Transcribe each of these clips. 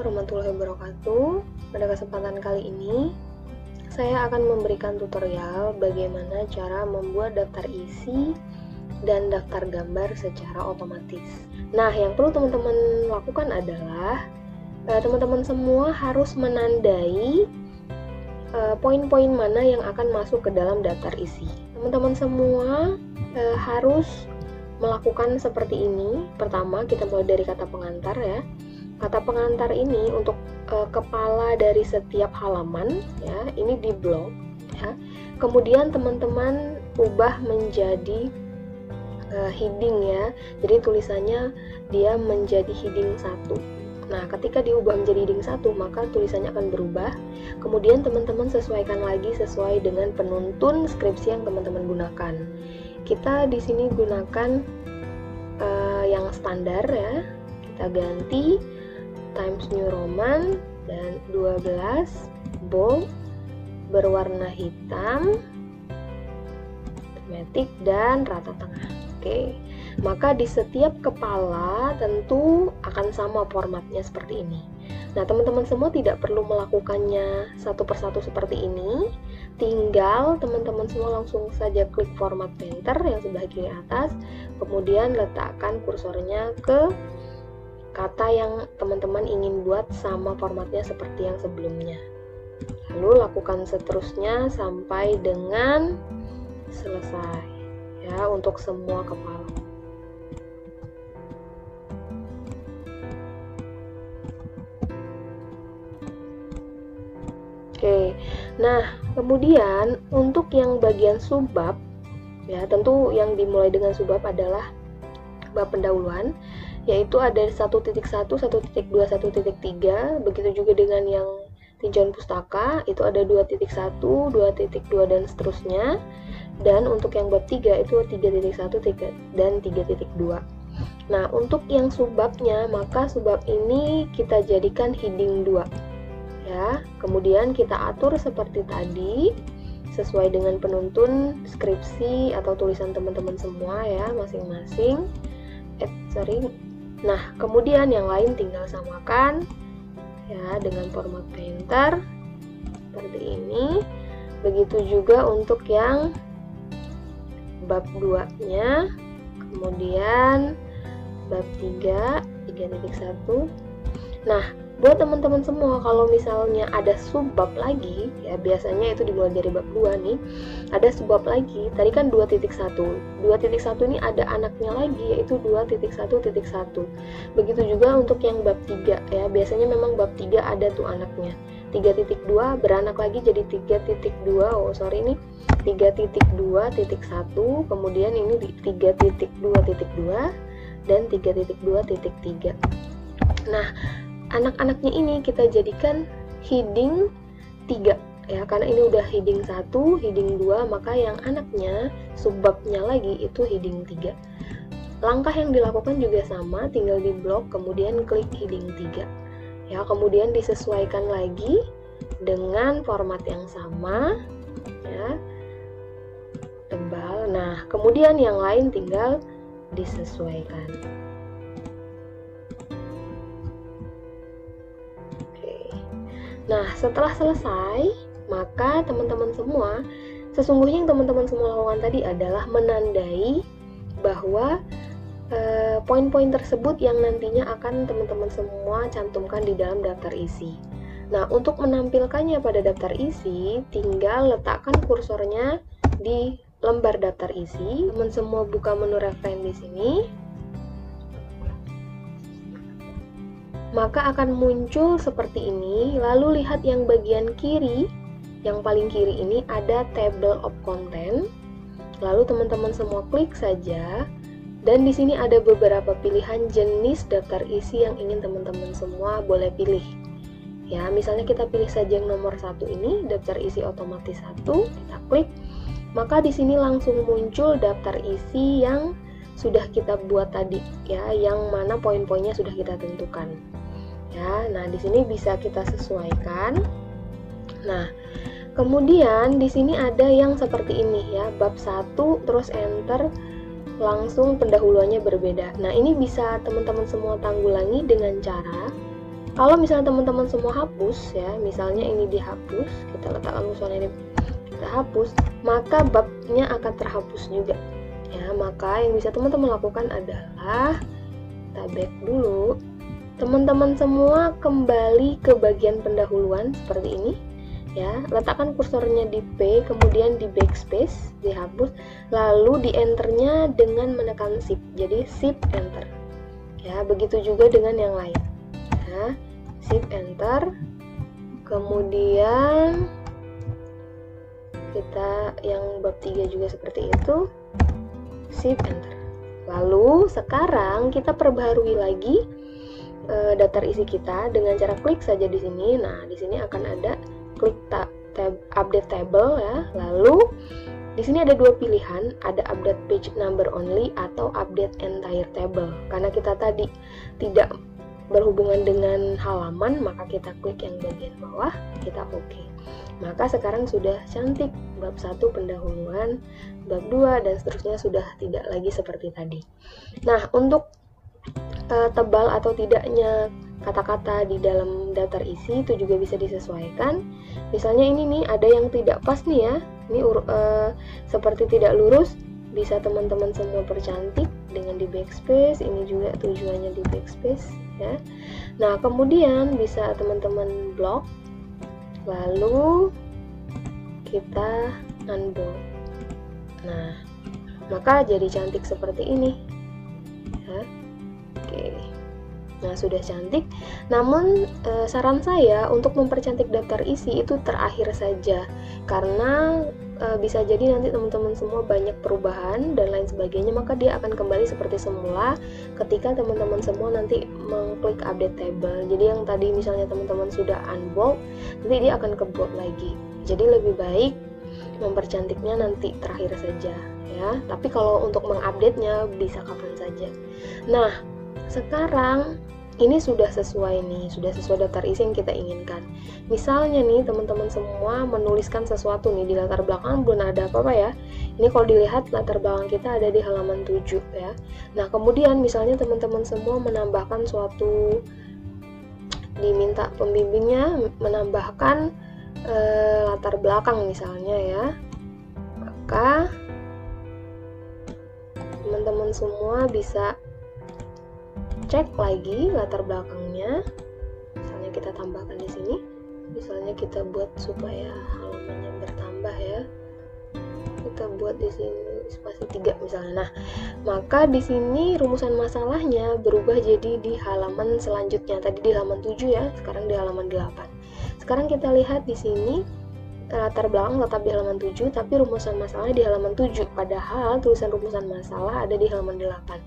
warahmatullahi wabarakatuh. Pada kesempatan kali ini, saya akan memberikan tutorial bagaimana cara membuat daftar isi dan daftar gambar secara otomatis. Nah, yang perlu teman-teman lakukan adalah teman-teman semua harus menandai poin-poin mana yang akan masuk ke dalam daftar isi. Teman-teman semua harus melakukan seperti ini. Pertama, kita mulai dari kata pengantar ya. Kata pengantar ini untuk kepala dari setiap halaman ya, ini di blok ya. Kemudian teman-teman ubah menjadi heading ya. Jadi tulisannya dia menjadi heading 1. Nah, ketika diubah menjadi heading 1, maka tulisannya akan berubah. Kemudian teman-teman sesuaikan lagi sesuai dengan penuntun skripsi yang teman-teman gunakan. Kita di sini gunakan yang standar ya. Kita ganti Times New Roman dan 12 bold berwarna hitam, tematik dan rata tengah. Oke, maka di setiap kepala tentu akan sama formatnya seperti ini. Nah, teman-teman semua tidak perlu melakukannya satu persatu seperti ini. Tinggal teman-teman semua langsung saja klik format painter yang sebelah kiri atas, kemudian letakkan kursornya ke kata yang teman-teman ingin buat sama formatnya seperti yang sebelumnya. Lalu lakukan seterusnya sampai dengan selesai ya untuk semua kepala. Oke, nah kemudian untuk yang bagian subbab ya, tentu yang dimulai dengan subbab adalah bab pendahuluan, yaitu ada 1.1, 1.2, 1.3. Begitu juga dengan yang tinjauan pustaka, itu ada 2.1, 2.2 dan seterusnya. Dan untuk yang bab 3 itu 3.1 dan 3.2. Nah, untuk yang subbabnya, maka subbab ini kita jadikan heading 2 ya. Kemudian kita atur seperti tadi sesuai dengan penuntun skripsi atau tulisan teman-teman semua ya, masing-masing. Nah, kemudian yang lain tinggal samakan ya dengan format painter seperti ini. Begitu juga untuk yang bab 2-nya, kemudian bab 3, 3.1. Nah, buat teman-teman semua, kalau misalnya ada subbab lagi ya, biasanya itu dimulai dari bab 2 nih, ada subbab lagi. Tadi kan 2.1 ini ada anaknya lagi, yaitu 2.1.1. Begitu juga untuk yang bab 3 ya, biasanya memang bab 3 ada tuh anaknya. 3.2 beranak lagi jadi 3.2, ini 3.2.1, kemudian ini di 3.2.2 dan 3.2.3. Nah, anak-anaknya ini kita jadikan heading 3 ya, karena ini udah heading 1, heading 2, maka yang anaknya subbabnya lagi itu heading 3. Langkah yang dilakukan juga sama, tinggal di blok kemudian klik heading 3 ya, kemudian disesuaikan lagi dengan format yang sama ya, tebal. Nah, kemudian yang lain tinggal disesuaikan. Nah, setelah selesai, maka teman-teman semua, sesungguhnya yang teman-teman semua lakukan tadi adalah menandai bahwa poin-poin tersebut yang nantinya akan teman-teman semua cantumkan di dalam daftar isi. Nah, untuk menampilkannya pada daftar isi, tinggal letakkan kursornya di lembar daftar isi. Teman semua buka menu referen di sini. Maka akan muncul seperti ini. Lalu lihat yang bagian kiri, yang paling kiri ini ada table of content. Lalu teman-teman semua klik saja, dan di sini ada beberapa pilihan jenis daftar isi yang ingin teman-teman semua boleh pilih. Ya, misalnya kita pilih saja yang nomor 1 ini, daftar isi otomatis 1, kita klik. Maka di sini langsung muncul daftar isi yang sudah kita buat tadi ya, yang mana poin-poinnya sudah kita tentukan. Ya, nah di sini bisa kita sesuaikan. Nah, kemudian di sini ada yang seperti ini ya, bab 1 terus enter, langsung pendahuluannya berbeda. Nah, ini bisa teman-teman semua tanggulangi dengan cara Kalau misalnya teman-teman semua hapus ya, misalnya ini dihapus, kita letakkan kursornya ini, kita hapus, maka babnya akan terhapus juga ya. Maka yang bisa teman-teman lakukan adalah kita back dulu, teman-teman semua kembali ke bagian pendahuluan seperti ini ya, letakkan kursornya di P, kemudian di backspace, dihapus, lalu di enternya dengan menekan shift, jadi shift enter ya. Begitu juga dengan yang lain ya, shift enter, kemudian kita yang bab 3 juga seperti itu, shift enter. Lalu sekarang kita perbaharui lagi daftar isi kita dengan cara klik saja di sini. Nah, di sini akan ada klik tab update table ya. Lalu di sini ada dua pilihan, ada update page number only atau update entire table. Karena kita tadi tidak berhubungan dengan halaman, maka kita klik yang bagian bawah, kita oke. Maka sekarang sudah cantik, bab 1 pendahuluan, bab 2 dan seterusnya sudah tidak lagi seperti tadi. Nah, untuk tebal atau tidaknya kata-kata di dalam daftar isi itu juga bisa disesuaikan. Misalnya ini nih ada yang tidak pas nih ya, ini seperti tidak lurus, bisa teman-teman semua percantik dengan di backspace. Ini juga tujuannya di backspace ya. Nah, kemudian bisa teman-teman blok, lalu kita unbold. Nah, maka jadi cantik seperti ini ya. Oke. Nah, sudah cantik. Namun saran saya untuk mempercantik daftar isi itu terakhir saja, karena bisa jadi nanti teman-teman semua banyak perubahan dan lain sebagainya, maka dia akan kembali seperti semula ketika teman-teman semua nanti mengklik update table. Jadi yang tadi misalnya teman-teman sudah unbold, nanti dia akan ke bold lagi. Jadi lebih baik mempercantiknya nanti terakhir saja ya. Tapi kalau untuk mengupdate-nya bisa kapan saja. Nah, sekarang ini sudah sesuai nih, sudah sesuai daftar isi yang kita inginkan. Misalnya nih teman-teman semua menuliskan sesuatu nih di latar belakang belum ada apa-apa ya. Ini kalau dilihat latar belakang kita ada di halaman 7 ya. Nah, kemudian misalnya teman-teman semua menambahkan suatu, diminta pembimbingnya menambahkan latar belakang misalnya ya. Maka teman-teman semua bisa cek lagi latar belakangnya. Misalnya kita tambahkan di sini. Misalnya kita buat supaya halamannya bertambah ya. Kita buat di sini spasi 3 misalnya. Nah, maka di sini rumusan masalahnya berubah jadi di halaman selanjutnya. Tadi di halaman 7 ya, sekarang di halaman 8. Sekarang kita lihat di sini latar belakang tetap di halaman 7, tapi rumusan masalahnya di halaman 7, padahal tulisan rumusan masalah ada di halaman 8.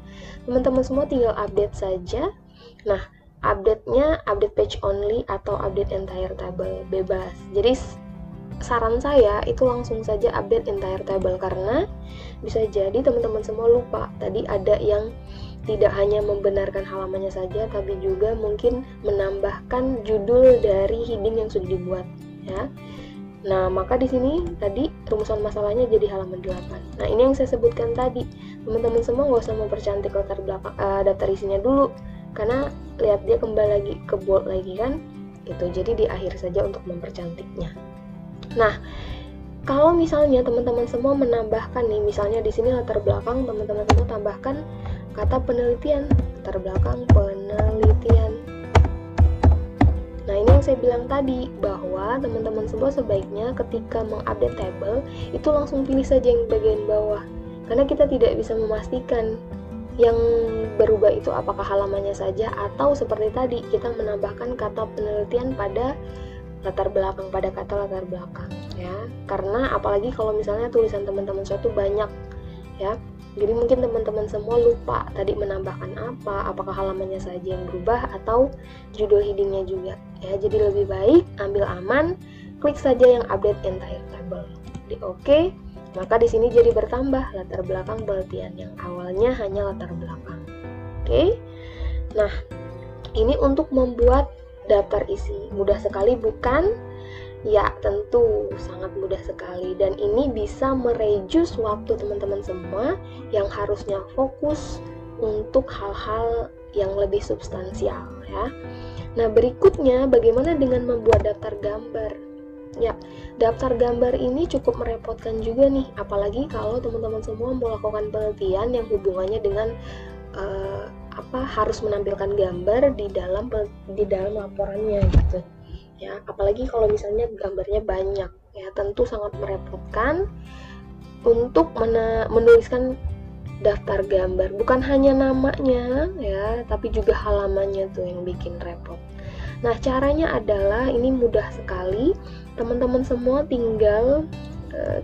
Teman-teman semua tinggal update saja. Nah, update-nya update page only atau update entire table, bebas. Jadi saran saya itu langsung saja update entire table, karena bisa jadi teman-teman semua lupa. Tadi ada yang tidak hanya membenarkan halamannya saja, tapi juga mungkin menambahkan judul dari heading yang sudah dibuat ya. Nah, maka di sini tadi rumusan masalahnya jadi halaman 8. Nah, ini yang saya sebutkan tadi. Teman-teman semua nggak usah mempercantik latar belakang daftar isinya dulu, karena lihat dia kembali lagi ke bold lagi kan. Gitu. Jadi di akhir saja untuk mempercantiknya. Nah, kalau misalnya teman-teman semua menambahkan nih, misalnya di sini latar belakang teman-teman semua tambahkan kata penelitian, latar belakang penelitian. Nah, ini yang saya bilang tadi, bahwa teman-teman semua sebaiknya ketika mengupdate table itu langsung pilih saja yang bagian bawah, karena kita tidak bisa memastikan yang berubah itu apakah halamannya saja atau seperti tadi kita menambahkan kata penelitian pada latar belakang, pada kata latar belakang ya. Karena apalagi kalau misalnya tulisan teman-teman suatu banyak ya, jadi mungkin teman-teman semua lupa tadi menambahkan apa, apakah halamannya saja yang berubah atau judul headingnya juga ya. Jadi lebih baik ambil aman, klik saja yang update entire table, di oke. Maka di sini jadi bertambah latar belakang penelitian yang awalnya hanya latar belakang. Oke. Nah, ini untuk membuat daftar isi. Mudah sekali bukan? Ya, tentu sangat mudah sekali, dan ini bisa mereduce waktu teman-teman semua yang harusnya fokus untuk hal-hal yang lebih substansial ya. Nah, berikutnya bagaimana dengan membuat daftar gambar? Ya, daftar gambar ini cukup merepotkan juga nih, apalagi kalau teman-teman semua melakukan penelitian yang hubungannya dengan harus menampilkan gambar di dalam laporannya gitu. Ya, apalagi kalau misalnya gambarnya banyak, ya tentu sangat merepotkan untuk menuliskan daftar gambar. Bukan hanya namanya ya, tapi juga halamannya tuh yang bikin repot. Nah, caranya adalah ini mudah sekali. Teman-teman semua tinggal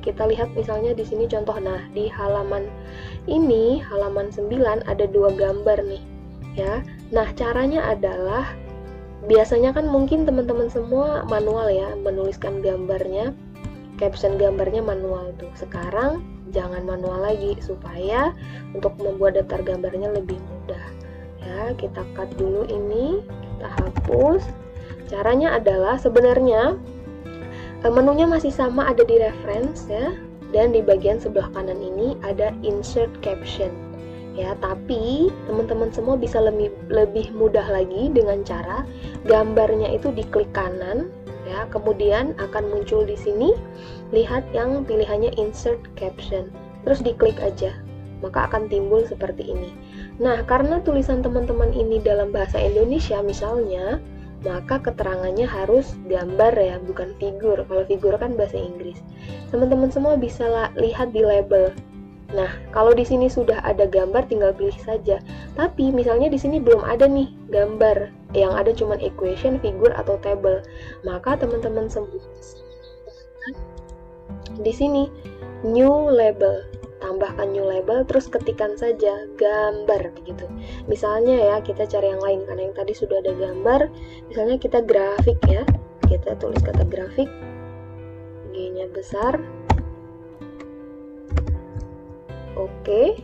kita lihat misalnya di sini contoh. Nah, di halaman ini, halaman 9 ada 2 gambar nih, ya. Nah, caranya adalah biasanya kan mungkin teman-teman semua manual ya, menuliskan gambarnya, caption gambarnya manual tuh. Sekarang jangan manual lagi supaya untuk membuat daftar gambarnya lebih mudah. Ya, kita cut dulu ini, kita hapus. Caranya adalah sebenarnya menunya masih sama, ada di reference ya, dan di bagian sebelah kanan ini ada insert caption ya. Tapi teman-teman semua bisa lebih mudah lagi dengan cara gambarnya itu diklik kanan ya, kemudian akan muncul di sini, lihat yang pilihannya insert caption, terus diklik aja, maka akan timbul seperti ini. Nah, karena tulisan teman-teman ini dalam bahasa Indonesia misalnya, maka keterangannya harus gambar ya, bukan figur. Kalau figur kan bahasa Inggris. Teman-teman semua bisa lihat di label. Nah, kalau di sini sudah ada gambar, tinggal pilih saja. Tapi misalnya di sini belum ada nih gambar, yang ada cuma equation, figur atau table, maka teman-teman semua di sini new label, tambahkan new label, terus ketikkan saja gambar begitu. Misalnya ya, kita cari yang lain karena yang tadi sudah ada gambar. Misalnya kita grafik ya, kita tulis kata grafik, G-nya besar. Oke,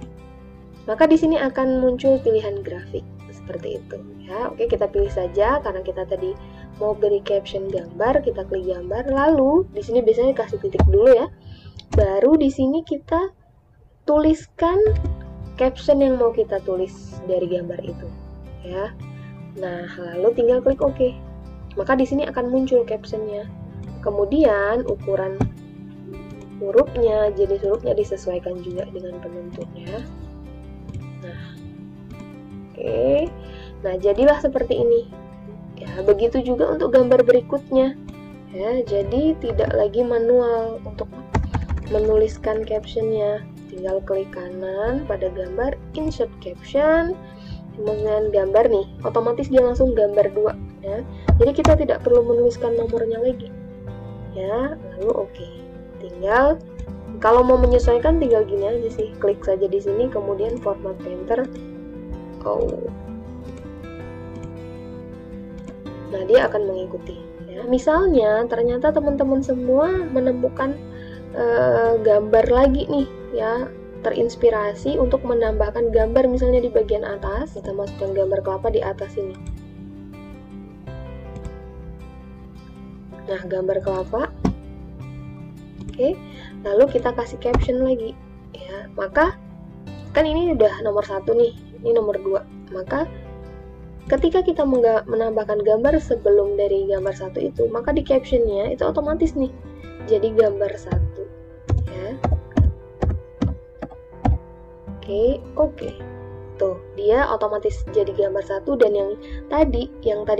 maka di sini akan muncul pilihan grafik seperti itu ya. Oke, kita pilih saja karena kita tadi mau beri caption gambar, kita klik gambar. Lalu di sini biasanya kasih titik dulu ya. Baru di sini kita tuliskan caption yang mau kita tulis dari gambar itu ya. Nah, lalu tinggal klik OK. Maka di sini akan muncul captionnya. Kemudian ukuran hurufnya, jenis hurufnya disesuaikan juga dengan penuntutnya. Nah, oke. Nah, jadilah seperti ini. Ya, begitu juga untuk gambar berikutnya. Ya, jadi tidak lagi manual untuk menuliskan captionnya. Tinggal klik kanan pada gambar, insert caption, kemudian gambar nih, otomatis dia langsung gambar 2 ya. Jadi kita tidak perlu menuliskan nomornya lagi ya. Lalu oke. Tinggal kalau mau menyesuaikan tinggal gini aja sih, klik saja di sini, kemudian format painter. Nah, dia akan mengikuti ya. Misalnya ternyata teman-teman semua menemukan gambar lagi nih ya, terinspirasi untuk menambahkan gambar misalnya di bagian atas, kita masukkan gambar kelapa di atas ini. Nah, gambar kelapa. Oke, lalu kita kasih caption lagi ya. Maka kan ini udah nomor 1 nih, ini nomor 2. Maka ketika kita menambahkan gambar sebelum dari gambar 1 itu, maka di captionnya itu otomatis nih jadi gambar 1 ya. Oke. Tuh, dia otomatis jadi gambar 1, dan yang tadi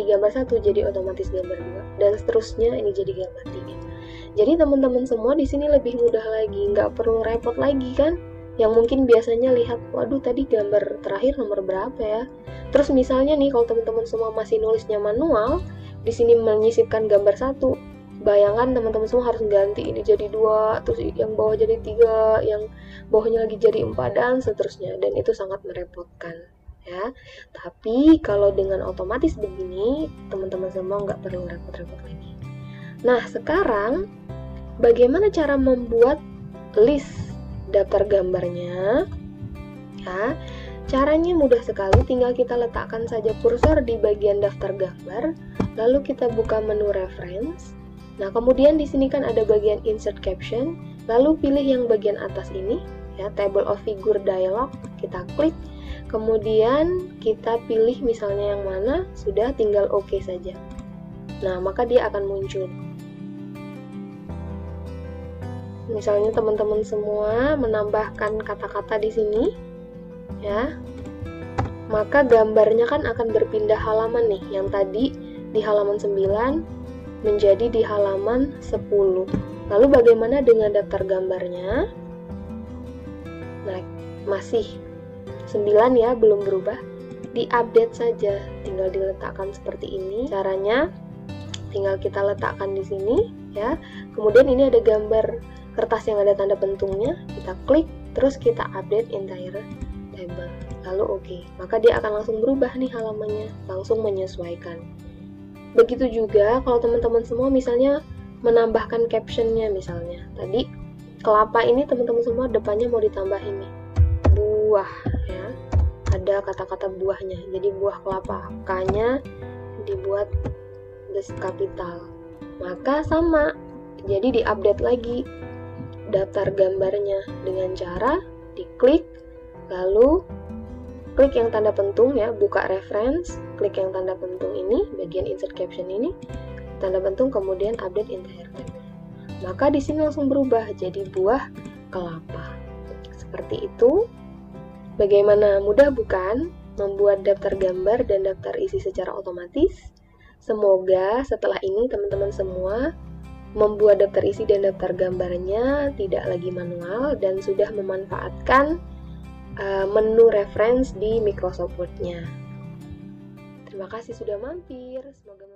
gambar 1 jadi otomatis gambar 2, dan seterusnya ini jadi gambar 3. Jadi teman-teman semua di sini lebih mudah lagi, nggak perlu repot lagi kan. Yang mungkin biasanya lihat, waduh tadi gambar terakhir nomor berapa ya. Terus misalnya nih kalau teman-teman semua masih nulisnya manual, di sini menyisipkan gambar 1. Bayangkan teman-teman semua harus ganti ini jadi 2, terus yang bawah jadi 3, yang bawahnya lagi jadi 4, dan seterusnya, dan itu sangat merepotkan ya. Tapi kalau dengan otomatis begini, teman-teman semua nggak perlu repot-repot lagi. Nah, sekarang bagaimana cara membuat list daftar gambarnya ya? Caranya mudah sekali, tinggal kita letakkan saja kursor di bagian daftar gambar, lalu kita buka menu reference. Nah, kemudian di sini kan ada bagian insert caption, lalu pilih yang bagian atas ini ya, table of figure dialog, kita klik. Kemudian kita pilih misalnya yang mana, sudah tinggal oke saja. Nah, maka dia akan muncul. Misalnya teman-teman semua menambahkan kata-kata di sini, ya. Maka gambarnya kan akan berpindah halaman nih, yang tadi di halaman 9 menjadi di halaman 10. Lalu bagaimana dengan daftar gambarnya? Nah, masih 9 ya, belum berubah. Di-update saja, tinggal diletakkan seperti ini. Caranya tinggal kita letakkan di sini ya. Kemudian ini ada gambar kertas yang ada tanda pentungnya, kita klik, terus kita update entire table. Lalu oke. Maka dia akan langsung berubah nih halamannya, langsung menyesuaikan. Begitu juga kalau teman-teman semua misalnya menambahkan captionnya, misalnya tadi kelapa ini teman-teman semua depannya mau ditambahin nih buah ya, ada kata-kata buahnya, jadi buah kelapa, K-nya dibuat kapital. Maka sama, jadi diupdate lagi daftar gambarnya dengan cara diklik, lalu klik yang tanda pentung ya, buka reference, klik yang tanda pentung ini, bagian insert caption ini, tanda pentung, kemudian update entire table. Maka di sini langsung berubah jadi buah kelapa. Seperti itu. Bagaimana mudah bukan membuat daftar gambar dan daftar isi secara otomatis? Semoga setelah ini teman-teman semua membuat daftar isi dan daftar gambarnya tidak lagi manual dan sudah memanfaatkan menu reference di Microsoft Word-nya. Terima kasih sudah mampir. Semoga